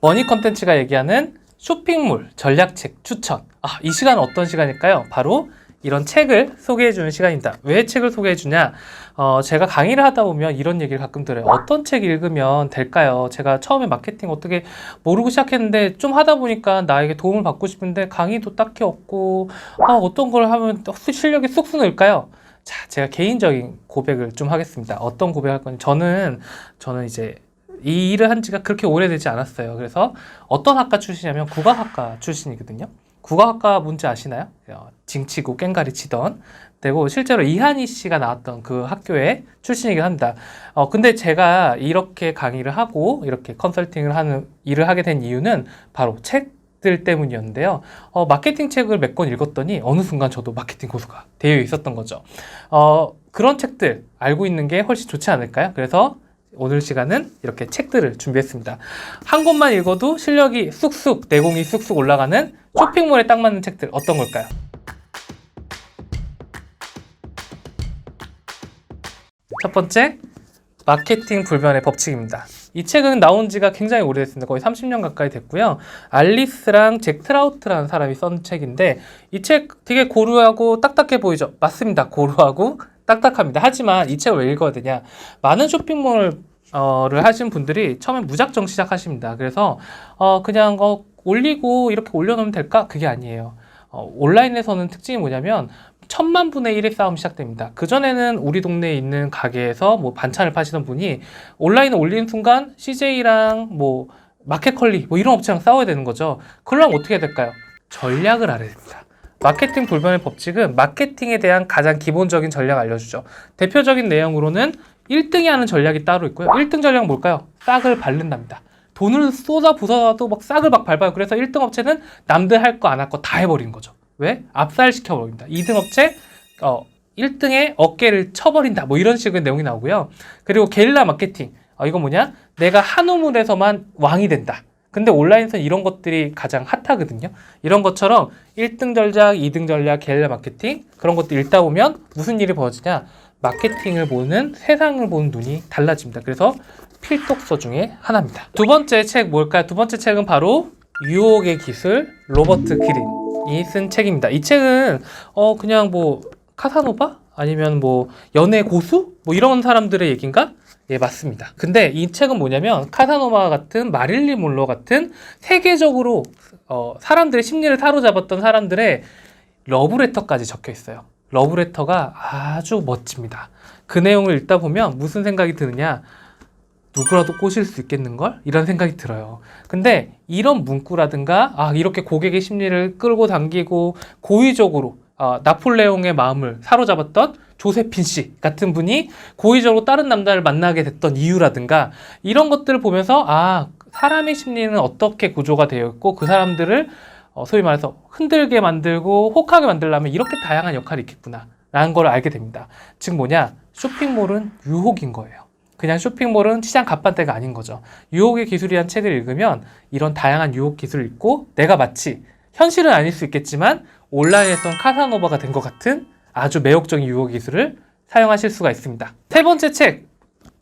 머니 컨텐츠가 얘기하는 쇼핑몰 전략책 추천. 이 시간은 어떤 시간일까요? 바로 이런 책을 소개해주는 시간입니다. 왜 책을 소개해주냐? 제가 강의를 하다 보면 이런 얘기를 가끔 들어요. 어떤 책 읽으면 될까요? 제가 처음에 마케팅 어떻게 모르고 시작했는데 좀 하다 보니까 나에게 도움을 받고 싶은데 강의도 딱히 없고 어떤 걸 하면 실력이 쑥쑥 늘까요? 자, 제가 개인적인 고백을 좀 하겠습니다. 어떤 고백할 건지. 저는 이제 이 일을 한 지가 그렇게 오래되지 않았어요. 그래서 어떤 학과 출신이냐면 국악학과 출신이거든요. 국악학과 뭔지 아시나요? 징치고 꽹가리 치던 되고 실제로 이한희 씨가 나왔던 그 학교의 출신이긴 합니다. 근데 제가 이렇게 강의를 하고 이렇게 컨설팅을 하는 일을 하게 된 이유는 바로 책들 때문이었는데요. 마케팅 책을 몇 권 읽었더니 어느 순간 저도 마케팅 고수가 되어 있었던 거죠. 그런 책들 알고 있는 게 훨씬 좋지 않을까요? 그래서 오늘 시간은 이렇게 책들을 준비했습니다. 한 권만 읽어도 실력이 쑥쑥, 내공이 쑥쑥 올라가는 쇼핑몰에 딱 맞는 책들 어떤 걸까요? 첫 번째, 마케팅 불변의 법칙입니다. 이 책은 나온 지가 굉장히 오래됐습니다. 거의 30년 가까이 됐고요. 알리스랑 잭 트라우트라는 사람이 쓴 책인데 이 책 되게 고루하고 딱딱해 보이죠? 맞습니다. 고루하고 딱딱합니다. 하지만 이 책을 왜 읽어야 되냐? 많은 쇼핑몰을 하신 분들이 처음에 무작정 시작하십니다. 그래서 그냥 올리고 이렇게 올려놓으면 될까? 그게 아니에요. 온라인에서는 특징이 뭐냐면 1000만 분의 1의 싸움이 시작됩니다. 그전에는 우리 동네에 있는 가게에서 뭐 반찬을 파시던 분이 온라인에 올리는 순간 CJ랑 뭐 마켓컬리 뭐 이런 업체랑 싸워야 되는 거죠. 그러려면 어떻게 해야 될까요? 전략을 알아야 됩니다. 마케팅 불변의 법칙은 마케팅에 대한 가장 기본적인 전략을 알려주죠. 대표적인 내용으로는 1등이 하는 전략이 따로 있고요. 1등 전략은 뭘까요? 싹을 바른답니다. 돈을 쏟아 부숴도 막 싹을 막 밟아요. 그래서 1등 업체는 남들 할 거 안 할 거 다 해버리는 거죠. 왜? 압살시켜버립니다. 2등 업체 1등의 어깨를 쳐버린다. 뭐 이런 식의 내용이 나오고요. 그리고 게릴라 마케팅. 이건 뭐냐? 내가 한 우물에서만 왕이 된다. 근데 온라인에서는 이런 것들이 가장 핫하거든요. 이런 것처럼 1등 전략, 2등 전략, 게릴라 마케팅 그런 것들 읽다 보면 무슨 일이 벌어지냐? 마케팅을 보는, 세상을 보는 눈이 달라집니다. 그래서 필독서 중에 하나입니다. 두 번째 책 뭘까요? 두 번째 책은 바로 유혹의 기술, 로버트 그린이 쓴 책입니다. 이 책은 그냥 뭐 카사노바? 아니면 뭐 연애 고수? 뭐 이런 사람들의 얘기인가? 예, 맞습니다. 근데 이 책은 뭐냐면 카사노바 같은 마릴린 monroe 같은 세계적으로 사람들의 심리를 사로잡았던 사람들의 러브레터까지 적혀 있어요. 러브레터가 아주 멋집니다. 그 내용을 읽다 보면 무슨 생각이 드느냐? 누구라도 꼬실 수 있겠는걸? 이런 생각이 들어요. 근데 이런 문구라든가 이렇게 고객의 심리를 끌고 당기고 고의적으로 나폴레옹의 마음을 사로잡았던 조세핀 씨 같은 분이 고의적으로 다른 남자를 만나게 됐던 이유라든가 이런 것들을 보면서 사람의 심리는 어떻게 구조가 되어 있고 그 사람들을 소위 말해서 흔들게 만들고 혹하게 만들려면 이렇게 다양한 역할이 있겠구나 라는 걸 알게 됩니다. 즉 뭐냐? 쇼핑몰은 유혹인 거예요. 그냥 쇼핑몰은 시장 갑판대가 아닌 거죠. 유혹의 기술이란 책을 읽으면 이런 다양한 유혹 기술을 읽고 내가 마치 현실은 아닐 수 있겠지만 온라인에선 카사노바가 된 것 같은 아주 매혹적인 유혹 기술을 사용하실 수가 있습니다. 세 번째 책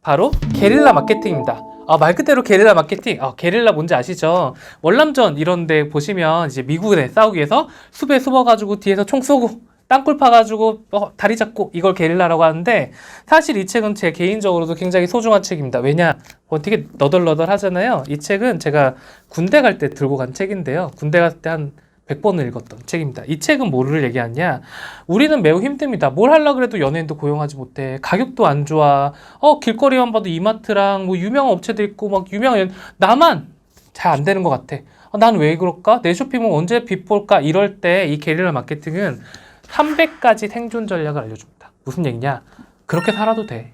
바로 게릴라 마케팅입니다. 말 그대로 게릴라 마케팅. 게릴라 뭔지 아시죠? 월남전 이런 데 보시면 이제 미국에 싸우기 위해서 숲에 숨어가지고 뒤에서 총 쏘고 땅굴 파가지고 다리 잡고 이걸 게릴라라고 하는데 사실 이 책은 제 개인적으로도 굉장히 소중한 책입니다. 왜냐? 되게 너덜너덜 하잖아요. 이 책은 제가 군대 갈 때 들고 간 책인데요. 군대 갈 때 한 100번을 읽었던 책입니다. 이 책은 뭐를 얘기하냐? 우리는 매우 힘듭니다. 뭘 하려고 해도 연예인도 고용하지 못해. 가격도 안 좋아. 길거리만 봐도 이마트랑 뭐 유명한 업체도 있고 막 나만 잘 안 되는 것 같아. 난 왜 그럴까? 내 쇼핑몰 언제 빛볼까? 이럴 때 이 게릴라 마케팅은 300가지 생존 전략을 알려줍니다. 무슨 얘기냐? 그렇게 살아도 돼.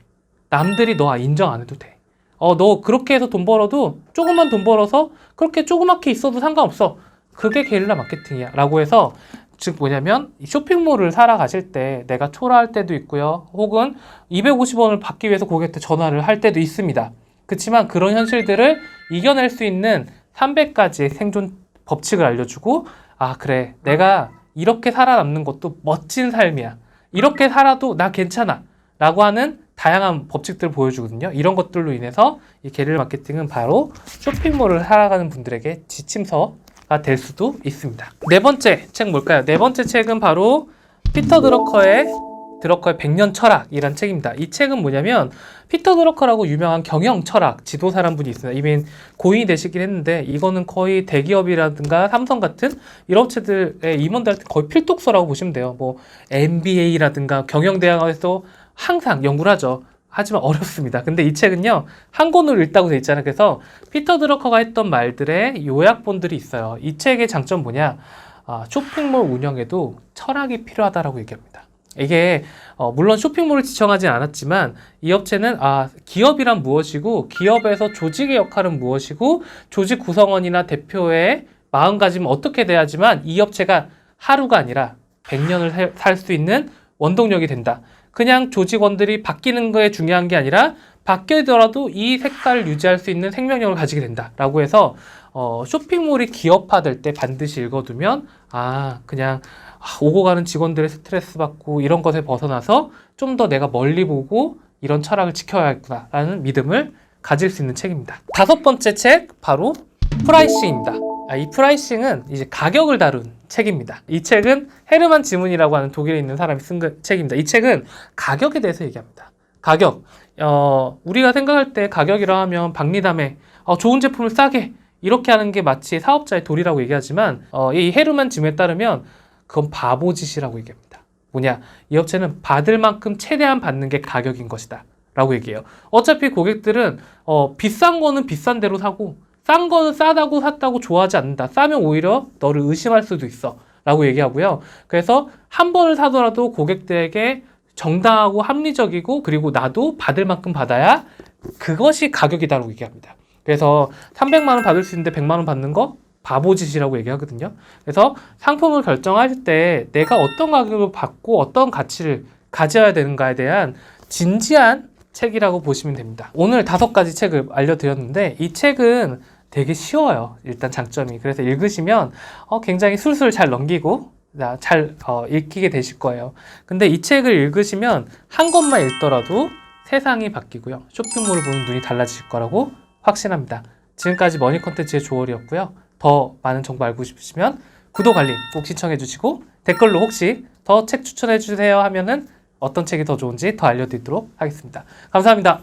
남들이 너 인정 안 해도 돼. 너 그렇게 해서 돈 벌어도 조금만 돈 벌어서 그렇게 조그맣게 있어도 상관없어. 그게 게릴라 마케팅이야 라고 해서 즉 뭐냐면 쇼핑몰을 사러 가실 때 내가 초라할 때도 있고요. 혹은 250원을 받기 위해서 고객한테 전화를 할 때도 있습니다. 그렇지만 그런 현실들을 이겨낼 수 있는 300가지의 생존 법칙을 알려주고 그래 내가 이렇게 살아남는 것도 멋진 삶이야. 이렇게 살아도 나 괜찮아 라고 하는 다양한 법칙들을 보여주거든요. 이런 것들로 인해서 이 게릴라 마케팅은 바로 쇼핑몰을 살아가는 분들에게 지침서가 될 수도 있습니다. 네 번째 책 뭘까요? 네 번째 책은 바로 피터 드러커의 100년 철학이란 책입니다. 이 책은 뭐냐면 피터 드러커라고 유명한 경영 철학 지도사란 분이 있습니다. 이미 고인이 되시긴 했는데 이거는 거의 대기업이라든가 삼성 같은 이런 업체들의 임원들한테 거의 필독서라고 보시면 돼요. 뭐 MBA라든가 경영대학에서 항상 연구를 하죠. 하지만 어렵습니다. 근데 이 책은요, 한 권으로 읽다고 돼 있잖아요. 그래서 피터 드러커가 했던 말들의 요약본들이 있어요. 이 책의 장점 뭐냐? 쇼핑몰 운영에도 철학이 필요하다라고 얘기합니다. 이게 물론 쇼핑몰을 지정하진 않았지만 이 업체는 기업이란 무엇이고 기업에서 조직의 역할은 무엇이고 조직 구성원이나 대표의 마음가짐은 어떻게 돼야지만 이 업체가 하루가 아니라 100년을 살 수 있는 원동력이 된다. 그냥 조직원들이 바뀌는 거에 중요한 게 아니라 바뀌더라도 이 색깔을 유지할 수 있는 생명력을 가지게 된다라고 해서 쇼핑몰이 기업화될 때 반드시 읽어두면 그냥 오고 가는 직원들의 스트레스 받고 이런 것에 벗어나서 좀 더 내가 멀리 보고 이런 철학을 지켜야겠구나라는 믿음을 가질 수 있는 책입니다. 다섯 번째 책 바로 프라이싱입니다. 이 프라이싱은 이제 가격을 다룬 책입니다. 이 책은 헤르만 지문이라고 하는 독일에 있는 사람이 쓴 책입니다. 이 책은 가격에 대해서 얘기합니다. 가격. 우리가 생각할 때 가격이라 하면 박리담에 좋은 제품을 싸게 이렇게 하는 게 마치 사업자의 도리라고 얘기하지만 이 헤르만 지문에 따르면 그건 바보짓이라고 얘기합니다. 뭐냐? 이 업체는 받을 만큼 최대한 받는 게 가격인 것이다 라고 얘기해요. 어차피 고객들은 비싼 거는 비싼 대로 사고 싼 거는 싸다고 샀다고 좋아하지 않는다. 싸면 오히려 너를 의심할 수도 있어 라고 얘기하고요. 그래서 한 번을 사더라도 고객들에게 정당하고 합리적이고 그리고 나도 받을 만큼 받아야 그것이 가격이다라고 얘기합니다. 그래서 300만 원 받을 수 있는데 100만 원 받는 거 바보짓이라고 얘기하거든요. 그래서 상품을 결정할 때 내가 어떤 가격을 받고 어떤 가치를 가져야 되는가에 대한 진지한 책이라고 보시면 됩니다. 오늘 5가지 책을 알려드렸는데 이 책은 되게 쉬워요. 일단 장점이. 그래서 읽으시면 굉장히 술술 잘 넘기고 잘 읽히게 되실 거예요. 근데 이 책을 읽으시면 한 권만 읽더라도 세상이 바뀌고요. 쇼핑몰을 보는 눈이 달라질 거라고 확신합니다. 지금까지 머니 컨텐츠의 조얼이었고요. 더 많은 정보 알고 싶으시면 구독, 알림 꼭 신청해 주시고 댓글로 혹시 더 책 추천해 주세요 하면은 어떤 책이 더 좋은지 더 알려드리도록 하겠습니다. 감사합니다.